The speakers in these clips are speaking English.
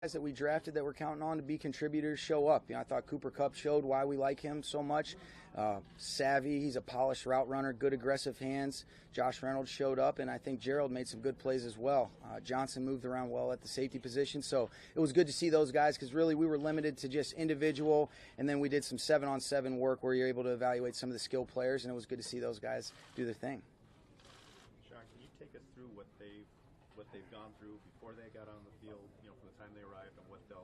guys that we drafted that we're counting on to be contributors show up. I thought Cooper Kupp showed why we like him so much. Savvy, he's a polished route runner, good aggressive hands. Josh Reynolds showed up, and I think Gerald made some good plays as well. Johnson moved around well at the safety position, so it was good to see those guys because really we were limited to just individual, and then we did some 7-on-7 work where you're able to evaluate some of the skill players, and it was good to see those guys do their thing. Sean, can you take us through what they've gone through before they got on the field, from the time they arrived, and what the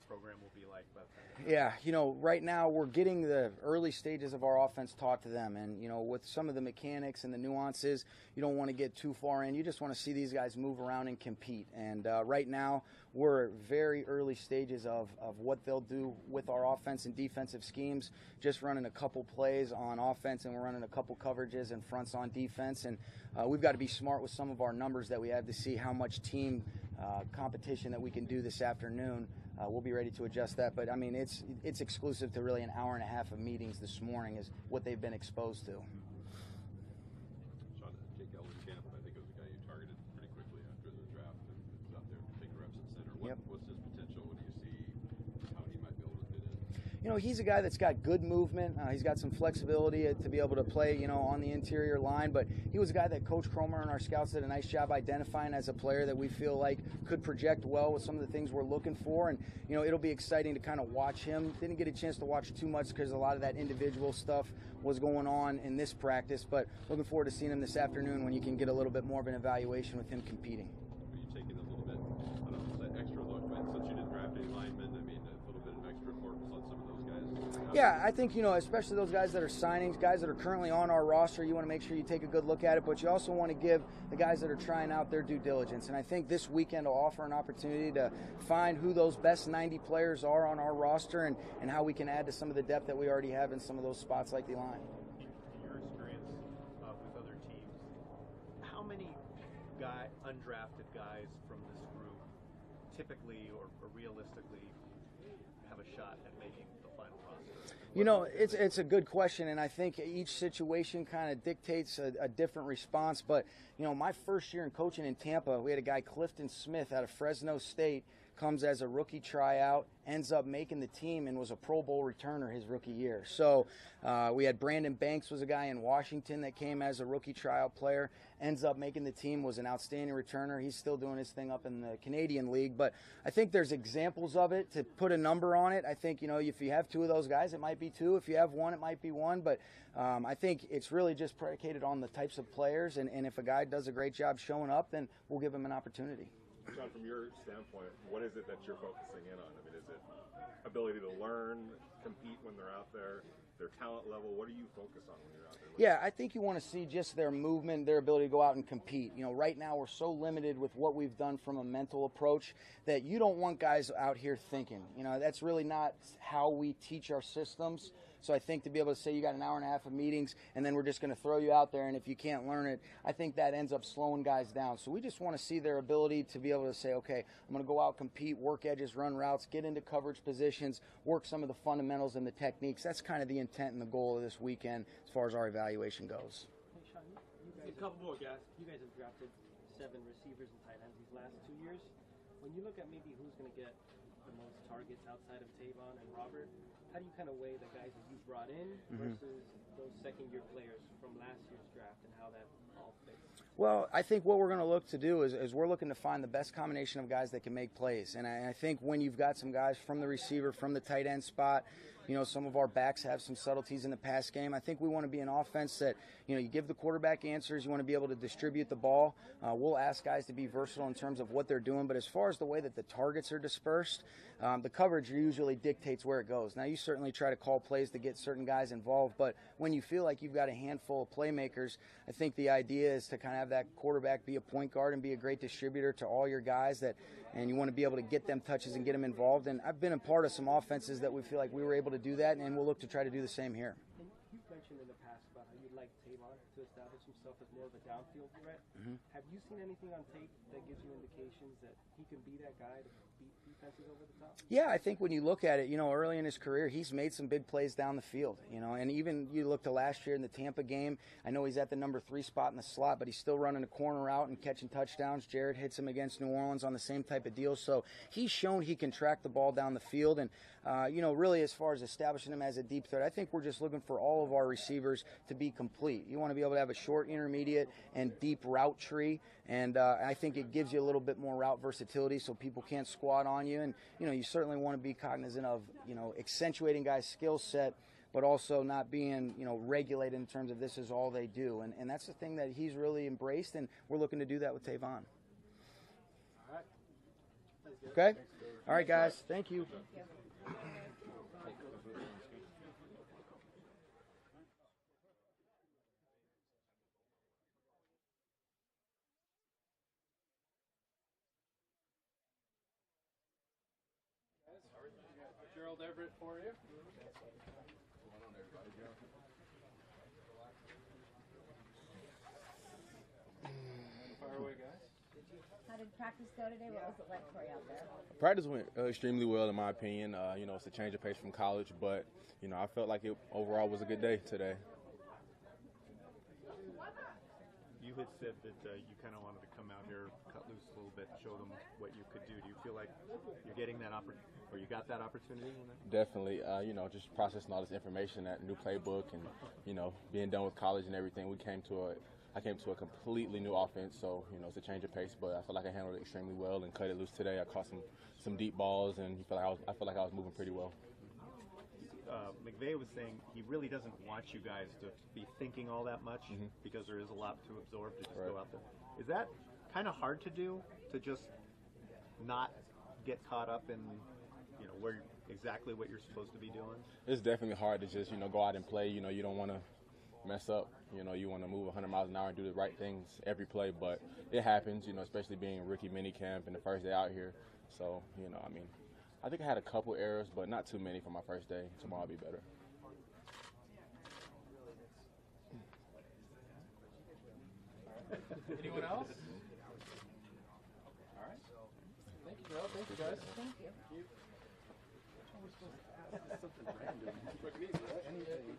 program will be like by the time? Yeah, right now we're getting the early stages of our offense taught to them, and with some of the mechanics and the nuances, you don't want to get too far in. You just want to see these guys move around and compete. And right now we're very early stages of what they'll do with our offense and defensive schemes. Just running a couple plays on offense, and we're running a couple coverages and fronts on defense. And we've got to be smart with some of our numbers that we have to see how much team competition that we can do this afternoon. We'll be ready to adjust that, but I mean it's exclusive to really an hour and a half of meetings this morning is what they've been exposed to. Sean, Jake Minicamp, I think it was a guy you targeted pretty quickly after the draft and was out there taking reps at center. What's his potential? What do you see? How he might be able to fit in? He's a guy that's got good movement. He's got some flexibility to be able to play, on the interior line. But he was a guy that Coach Cromer and our scouts did a nice job identifying as a player that we feel like could project well with some of the things we're looking for. And, it'll be exciting to kind of watch him. Didn't get a chance to watch too much because a lot of that individual stuff was going on in this practice. But looking forward to seeing him this afternoon when you can get a little bit more of an evaluation with him competing. Are you taking a little bit, I don't know, is that extra look? Since you didn't draft any linemen, I mean, a little bit of extra importance on some of those guys? Yeah, I think, especially those guys that are signings, guys that are currently on our roster, you want to make sure you take a good look at it, but you also want to give the guys that are trying out their due diligence. And I think this weekend will offer an opportunity to find who those best 90 players are on our roster and how we can add to some of the depth that we already have in some of those spots like the line. In your experience with other teams, how many undrafted guys from this group typically or realistically have a shot at making the final roster? It's a good question, and I think each situation kind of dictates a different response. But, my first year in coaching in Tampa, we had a guy, Clifton Smith, out of Fresno State, comes as a rookie tryout, ends up making the team, and was a Pro Bowl returner his rookie year. So we had Brandon Banks, was a guy in Washington that came as a rookie tryout player, ends up making the team, was an outstanding returner. He's still doing his thing up in the Canadian League. But I think there's examples of it. To put a number on it, I think, if you have two of those guys, it might be two. If you have one, it might be one. But I think it's really just predicated on the types of players. And if a guy does a great job showing up, then we'll give him an opportunity. John, from your standpoint, what is it that you're focusing in on? I mean, is it ability to learn, compete when they're out there, their talent level? What do you focus on when you're out there? Yeah, I think you want to see just their movement, their ability to go out and compete. Right now we're so limited with what we've done from a mental approach that you don't want guys out here thinking. That's really not how we teach our systems. So I think to be able to say you got an hour and a half of meetings and then we're just going to throw you out there, and if you can't learn it, I think that ends up slowing guys down. So we just want to see their ability to be able to say, okay, I'm going to go out, compete, work edges, run routes, get into coverage positions, work some of the fundamentals and the techniques. That's kind of the intent and the goal of this weekend as far as our evaluation goes. Hey, Sean, a couple more guys. You guys have drafted 7 receivers and tight ends these last 2 years. When you look at maybe who's going to get the most targets outside of Tavon and Robert, how do you kind of weigh the guys that you brought in versus those second-year players from last year's draft and how that all fits? Well, I think what we're going to look to do is we're looking to find the best combination of guys that can make plays. And I think when you've got some guys from the receiver, from the tight end spot, some of our backs have some subtleties in the pass game. I think we want to be an offense that, you give the quarterback answers. You want to be able to distribute the ball. We'll ask guys to be versatile in terms of what they're doing. But as far as the way that the targets are dispersed, the coverage usually dictates where it goes. Now, you certainly try to call plays to get certain guys involved. But when you feel like you've got a handful of playmakers, I think the idea is to kind of have that quarterback be a point guard and be a great distributor to all your guys, and you want to be able to get them touches and get them involved. And I've been a part of some offenses that we feel like we were able to do that, and we'll look to try to do the same here. And you've mentioned in the past about how you'd like Tavon to establish himself as more of a downfield threat. Have you seen anything on tape that gives you indications that he can be that guy to beat defenses over the top? Yeah, I think when you look at it, early in his career, he's made some big plays down the field, and even you look to last year in the Tampa game, I know he's at the number 3 spot in the slot, but he's still running a corner out and catching touchdowns. Jared hits him against New Orleans on the same type of deal, so he's shown he can track the ball down the field, and, really as far as establishing him as a deep threat, I think we're just looking for all of our receivers to be complete. You want to be able to have a short, intermediate, and deep route tree, and I think it gives you a little bit more route versatility so people can't squat on you, and, you certainly want to be cognizant of, accentuating guys' skill set, but also not being, regulated in terms of this is all they do. And that's the thing that he's really embraced, and we're looking to do that with Tavon. All right. Okay? All right, guys. Thank you. Gerald Everett for you. Fire away, guys. How did practice go today? What was it like for you out there? Practice went extremely well, in my opinion. It's a change of pace from college, but, I felt like it overall was a good day today. You had said that you kind of wanted to come out here, cut loose a little bit, show them what you could do. Do you feel like you're getting that opportunity, or you got that opportunity? Definitely, just processing all this information, that new playbook, and, being done with college and everything, I came to a completely new offense, so, it's a change of pace, but I feel like I handled it extremely well and cut it loose today. I caught some deep balls, and I feel like I was moving pretty well. McVay was saying he really doesn't want you guys to be thinking all that much because there is a lot to absorb to just go out there. Is that kind of hard to do, to just not get caught up in, where exactly what you're supposed to be doing? It's definitely hard to just, go out and play. You don't want to mess up. You want to move 100 miles an hour and do the right things every play, but it happens, especially being a rookie minicamp and the first day out here. So, I think I had a couple errors, but not too many for my first day. Tomorrow will be better. Anyone else? All right. Thank you, Gerald. Thank you, guys. Thank you. Something random. Anything.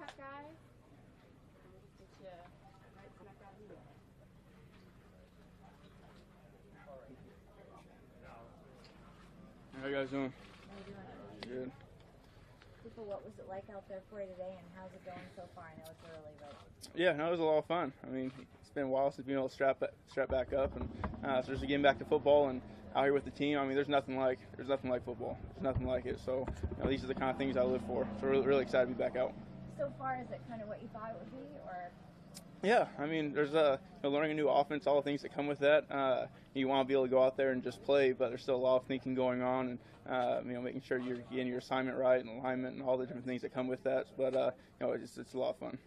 cut, guys. Get you right smack out of here. How you guys doing? How you doing? Good. People, what was it like out there for you today, and how's it going so far? I know it's early, but Yeah, no, it was a lot of fun. I mean, it's been a while since being able to strap back up, and so just getting back to football and out here with the team. I mean, there's nothing like football. There's nothing like it. So these are the kind of things I live for. So really excited to be back out. so far, is it kind of what you thought it would be, or? Yeah, I mean, there's learning a new offense, all the things that come with that. You want to be able to go out there and just play, but there's still a lot of thinking going on, and making sure you're getting your assignment right and alignment and all the different things that come with that. But it's a lot of fun.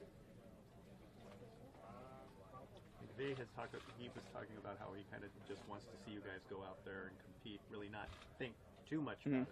He was talking about how he kind of just wants to see you guys go out there and compete, really not think too much about it.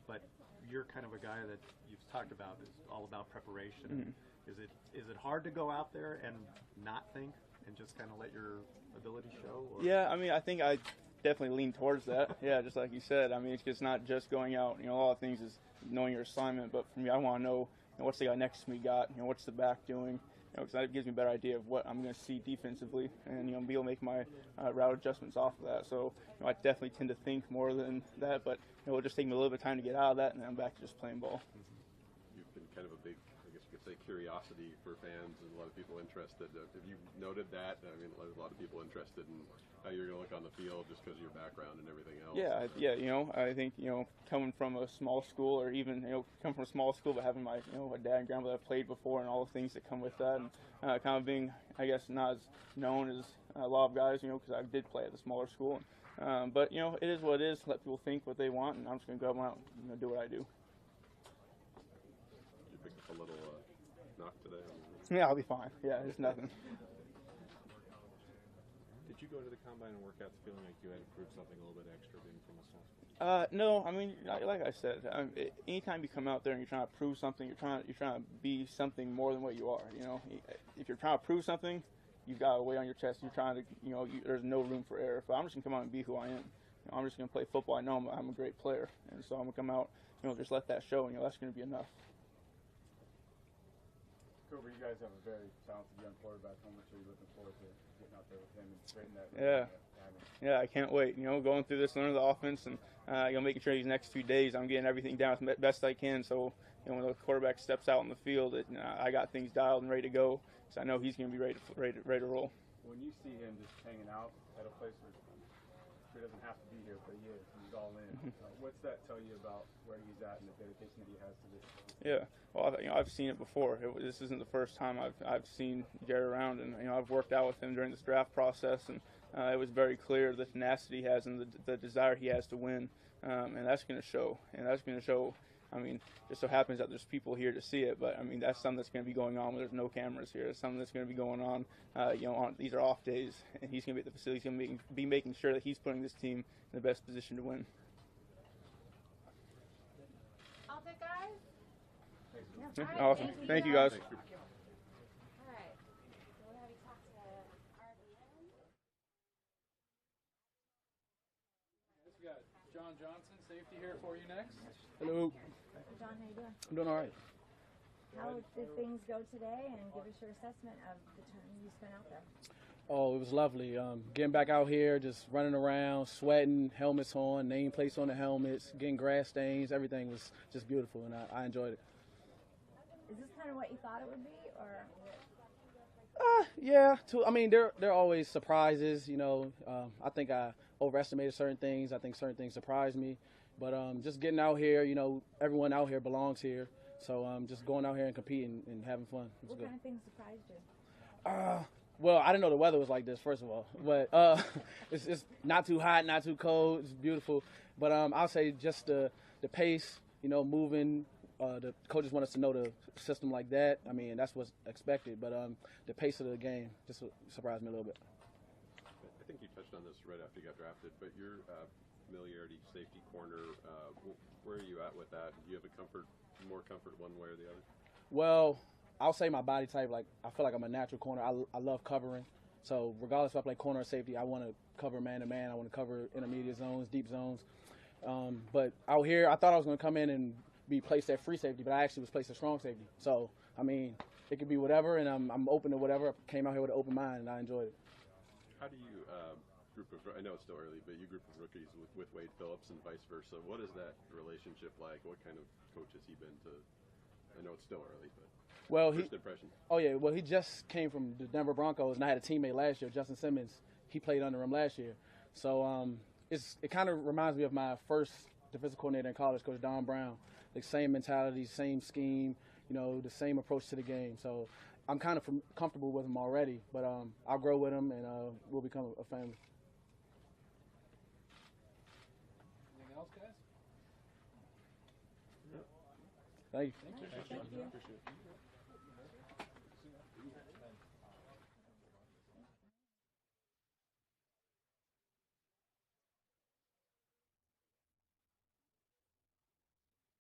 But you're kind of a guy that you've talked about is all about preparation. Is it hard to go out there and not think and just kind of let your ability show? Or? Yeah, I mean, I think I definitely lean towards that. Yeah, just like you said. I mean, it's just not just going out. A lot of things is knowing your assignment. But for me, I want to know, what's the guy next to me got. What's the back doing. Because that gives me a better idea of what I'm going to see defensively, and be able to make my route adjustments off of that. So I definitely tend to think more than that. But it'll just take me a little bit of time to get out of that, and then I'm back to just playing ball. You've been kind of a big, I guess you could say, curiosity for fans and a lot of people interested. Have you noted that? I mean, a lot of people interested in how you're going to look on the field just because of your background and everything else. Yeah. I think coming from a small school, or even come from a small school, but having my a dad and grandmother that played before, and all the things that come with that, and kind of being, I guess, not as known as a lot of guys, because I did play at the smaller school. But it is what it is. Let people think what they want, and I'm just going to go out and do what I do. Did you pick up a little knock today? Yeah, I'll be fine. Yeah, it's nothing. Did you go to the combine and workouts feeling like you had to prove something a little bit extra being from a small school? No, I mean, like I said, anytime you come out there and you're trying to prove something, you're trying to be something more than what you are. If you're trying to prove something, you've got a weight on your chest. You're trying to, there's no room for error. But I'm just gonna come out and be who I am. I'm just gonna play football. I know I'm a great player, and so I'm gonna come out, just let that show. And that's gonna be enough. Cooper, you guys have a very talented young quarterback. How much are you looking forward to getting out there with him and creating that? Yeah, I can't wait. Going through this, learning the offense, and making sure these next few days I'm getting everything down as best I can. So when the quarterback steps out on the field, I got things dialed and ready to go. So I know he's going to be ready to roll. When you see him just hanging out at a place where he doesn't have to be here, but he is, he's all in. What's that tell you about where he's at and the dedication that he has to this? Yeah, well, I've seen it before. This isn't the first time I've seen Jared around, and I've worked out with him during this draft process, and it was very clear the tenacity he has and the desire he has to win, and that's going to show. I mean, just so happens that there's people here to see it, but I mean that's something that's going to be going on when there's no cameras here. It's something that's going to be going on. These are off days, and he's going to be at the facility. He's going to be making sure that he's putting this team in the best position to win. All good, guys? Yeah, All right, awesome. Thank you, guys. All right. So we'll have you talk to RBN. We got John Johnson, safety, here for you next. Hello. John, how you doing? I'm doing all right. How did things go today, and give us your assessment of the time you spent out there? Oh, it was lovely. Getting back out here, just running around, sweating, helmets on, nameplates on the helmets, getting grass stains. Everything was just beautiful, and I enjoyed it. Is this kind of what you thought it would be, or? Yeah. I mean, there are always surprises. I think I overestimated certain things. I think certain things surprised me. But just getting out here, everyone out here belongs here. So just going out here and competing and having fun. What kind of things surprised you? Well, I didn't know the weather was like this, first of all. But it's not too hot, not too cold. It's beautiful. But I'll say just the pace, moving. The coaches want us to know the system like that. I mean, that's what's expected. But the pace of the game just surprised me a little bit. I think you touched on this right after you got drafted, but your familiarity safety corner, where are you at with that? Do you have more comfort one way or the other? Well, I'll say my body type, I feel like I'm a natural corner. I love covering. So regardless if I play corner or safety, I want to cover man-to-man. I want to cover intermediate zones, deep zones. But out here, I thought I was going to come in and be placed at free safety, but I actually was placed at strong safety. So I mean, it could be whatever, and I'm open to whatever. I came out here with an open mind, and I enjoyed it. How do you I know it's still early, but you group of rookies with Wade Phillips and vice versa. What is that relationship like? What kind of coach has he been to? I know it's still early, but first impression. Oh yeah, well he just came from the Denver Broncos, and I had a teammate last year, Justin Simmons. He played under him last year, so it kind of reminds me of my first defensive coordinator in college, Coach Don Brown. The same mentality, same scheme, the same approach to the game. So I'm kind of comfortable with him already, but I'll grow with him, and we'll become a family. Anything else, guys? Thank you. Thank you.